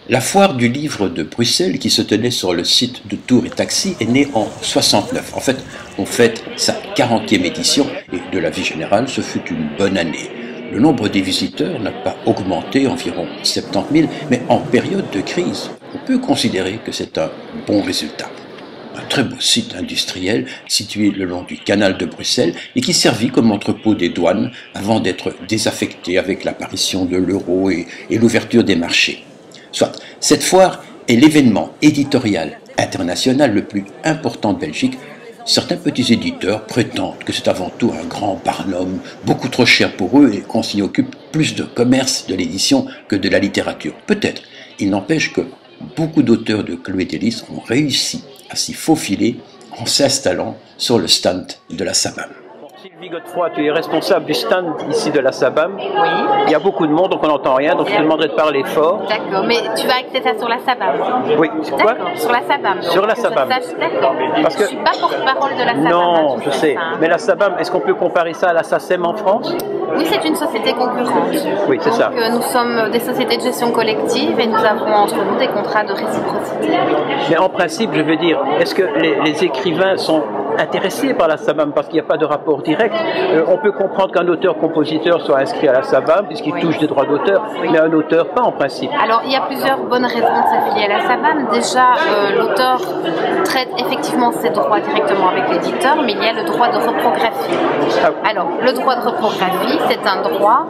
La foire du livre de Bruxelles, qui se tenait sur le site de Tour et Taxi, est née en 69. En fait, on fête sa 40e édition et de la vie générale, ce fut une bonne année. Le nombre des visiteurs n'a pas augmenté, environ 70 000, mais en période de crise, on peut considérer que c'est un bon résultat. Un très beau site industriel situé le long du canal de Bruxelles et qui servit comme entrepôt des douanes avant d'être désaffecté avec l'apparition de l'euro et l'ouverture des marchés. Soit, cette foire est l'événement éditorial international le plus important de Belgique. Certains petits éditeurs prétendent que c'est avant tout un grand barnum, beaucoup trop cher pour eux et qu'on s'y occupe plus de commerce de l'édition que de la littérature. Peut-être, il n'empêche que beaucoup d'auteurs de Chloé Délices ont réussi à s'y faufiler en s'installant sur le stand de la SABAM. Sylvie Godefroy, tu es responsable du stand ici de la SABAM. Oui. Il y a beaucoup de monde, donc on n'entend rien, donc je te demanderai de parler fort. D'accord, mais tu vas acter ça sur la SABAM. Oui, sur quoi? D'accord, sur la SABAM. Sur la SABAM. D'accord. Parce que... Je ne suis pas porte-parole de la SABAM. Non, je sais. Ça, hein. Mais la SABAM, est-ce qu'on peut comparer ça à la SACEM en France? Oui, c'est une société concurrente. Oui, c'est ça. Nous sommes des sociétés de gestion collective et nous avons entre nous des contrats de réciprocité. Mais en principe, je veux dire, est-ce que les écrivains sont intéressés par la SABAM parce qu'il n'y a pas de rapport direct? On peut comprendre qu'un auteur-compositeur soit inscrit à la SABAM puisqu'il touche des droits d'auteur, mais un auteur pas en principe. Alors, il y a plusieurs bonnes raisons de s'affilier à la SABAM. Déjà, l'auteur traite effectivement ses droits directement avec l'éditeur, mais il y a le droit de reprographie. Alors, le droit de reprographie, c'est un droit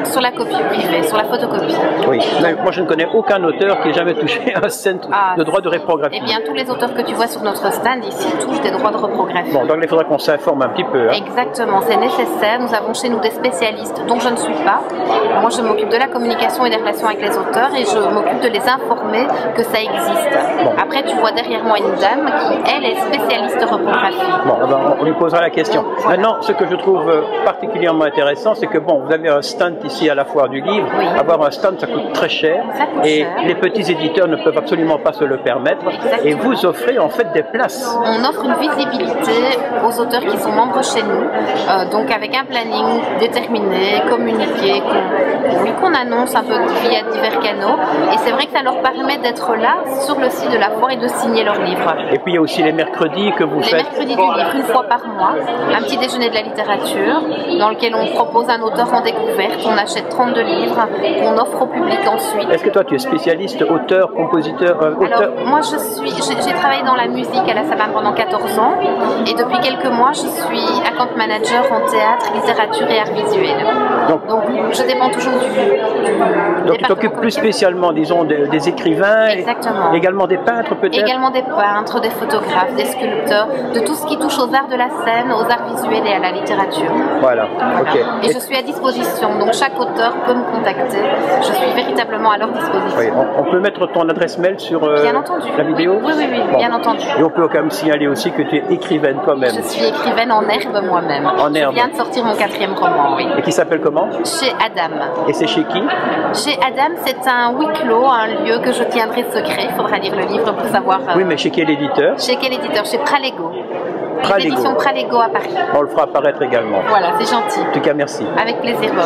sur la copie privée, sur la photocopie. Oui, mais moi je ne connais aucun auteur qui ait jamais touché un cent de droit de reprographie. Eh bien, tous les auteurs que tu vois sur notre stand ici touchent des droits de reprographie. Bon, donc il faudra qu'on s'informe un petit peu. Hein. Exactement, c'est nécessaire. Nous avons chez nous des spécialistes dont je ne suis pas. Moi, je m'occupe de la communication et des relations avec les auteurs et je m'occupe de les informer que ça existe. Bon. Après, tu vois derrière moi une dame qui, elle, est spécialiste de reprographie. Bon, on lui posera la question. Voilà. Maintenant, ce que je trouve particulièrement intéressant, c'est que bon, vous avez un stand ici à la foire du livre. Oui. Avoir un stand, ça coûte très cher. Ça coûte et cher. les petits éditeurs ne peuvent absolument pas se le permettre. Exactement. Et vous offrez en fait des places. On offre une visibilité aux auteurs qui sont membres chez nous, donc avec un planning déterminé, communiqué, qu'on annonce un peu via divers canaux. Et c'est vrai que ça leur permet d'être là sur le site de la foire et de signer leurs livres. Et puis il y a aussi les mercredis que vous Les faites. mercredis du livre, une fois par mois, un petit déjeuner de la littérature dans lequel on propose un auteur en découverte, on achète 32 livres qu'on offre au public ensuite. Est-ce que toi tu es spécialiste, auteur, compositeur, auteur? Alors moi j'ai travaillé dans la musique à la SABAM pendant 14 ans et depuis quelques mois je suis account manager en théâtre, littérature et art visuel. Donc je dépends toujours du Donc tu t'occupes plus spécialement, disons, des écrivains, exactement. Et également des peintres peut-être? Également des peintres, des photographes, des sculpteurs, de tout ce qui touche aux arts de la scène, aux arts visuels et à la littérature. Voilà, ok. Et je suis à disposition, donc chaque auteur peut me contacter. Je suis véritablement à leur disposition. Oui, on peut mettre ton adresse mail sur Bien entendu. la vidéo? Oui, Bon. bien entendu. Et on peut quand même signaler aussi que tu es écrivaine toi-même. Je suis écrivaine en herbe moi-même. En herbe. Je viens de sortir mon 4e roman, oui. Et qui s'appelle comment? Chez Adam. Et c'est chez qui? Chez Adam, c'est un huis clos, un lieu que je tiendrai secret. Il faudra lire le livre pour savoir. Oui, mais chez quel éditeur? Chez quel éditeur? Chez Pralego. Pralego. L'édition Pralego à Paris. On le fera apparaître également. Voilà, c'est gentil. En tout cas, merci. Avec plaisir, Bob.